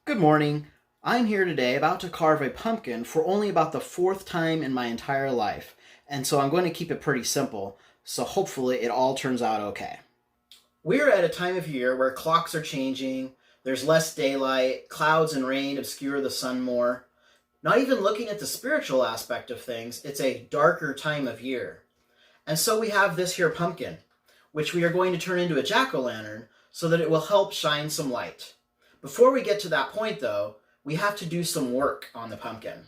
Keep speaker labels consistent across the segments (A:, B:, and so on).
A: Good morning. I'm here today about to carve a pumpkin for only about the fourth time in my entire life, and so I'm going to keep it pretty simple, so hopefully it all turns out okay. We're at a time of year where clocks are changing, there's less daylight, clouds and rain obscure the sun more. Not even looking at the spiritual aspect of things, it's a darker time of year. And so we have this here pumpkin, which we are going to turn into a jack-o'-lantern so that it will help shine some light. Before we get to that point, though, we have to do some work on the pumpkin.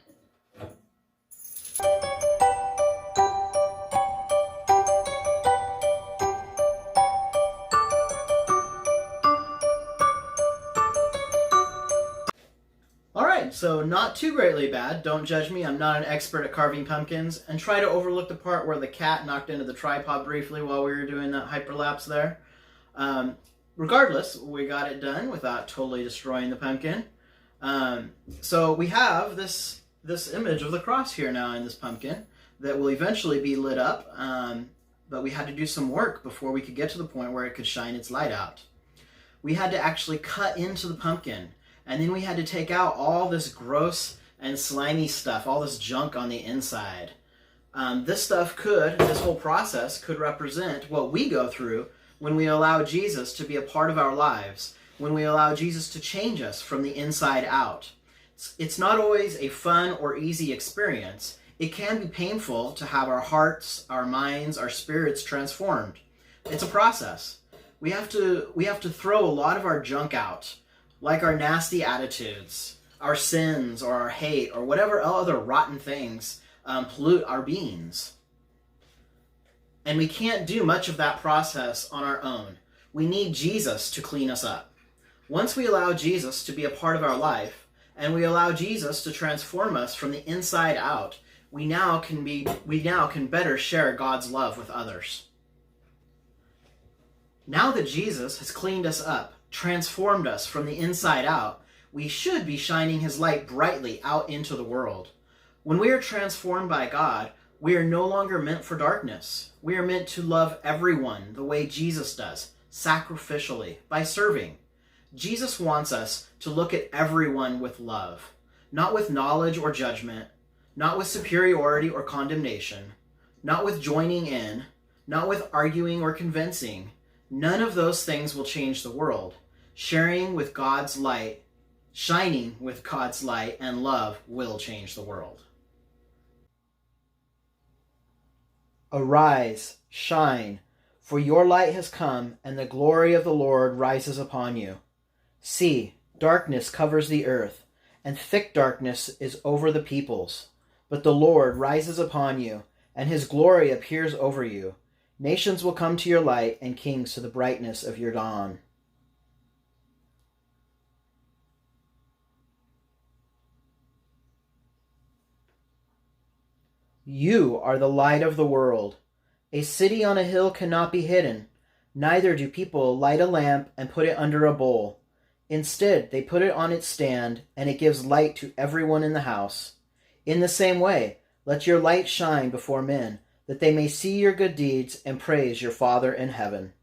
A: Alright, so not too greatly bad. Don't judge me, I'm not an expert at carving pumpkins. And try to overlook the part where the cat knocked into the tripod briefly while we were doing that hyperlapse there. Regardless, we got it done without totally destroying the pumpkin. So we have this image of the cross here now in this pumpkin that will eventually be lit up, but we had to do some work before we could get to the point where it could shine its light out. We had to actually cut into the pumpkin, and then we had to take out all this gross and slimy stuff, all this junk on the inside. This whole process could represent what we go through when we allow Jesus to be a part of our lives, when we allow Jesus to change us from the inside out. It's not always a fun or easy experience. It can be painful to have our hearts, our minds, our spirits transformed. It's a process. We have to throw a lot of our junk out, like our nasty attitudes, our sins, or our hate, or whatever other rotten things pollute our beings. And we can't do much of that process on our own. We need Jesus to clean us up. Once we allow Jesus to be a part of our life, and we allow Jesus to transform us from the inside out, we now can better share God's love with others. Now that Jesus has cleaned us up, transformed us from the inside out, we should be shining his light brightly out into the world. When we are transformed by God, we are no longer meant for darkness. We are meant to love everyone the way Jesus does, sacrificially, by serving. Jesus wants us to look at everyone with love, not with knowledge or judgment, not with superiority or condemnation, not with joining in, not with arguing or convincing. None of those things will change the world. Shining with God's light and love will change the world. Arise, shine, for your light has come, and the glory of the Lord rises upon you. See, darkness covers the earth, and thick darkness is over the peoples. But the Lord rises upon you, and his glory appears over you. Nations will come to your light, and kings to the brightness of your dawn. You are the light of the world. A city on a hill cannot be hidden. Neither do people light a lamp and put it under a bowl. Instead, they put it on its stand, and it gives light to everyone in the house. In the same way, let your light shine before men, that they may see your good deeds and praise your Father in heaven.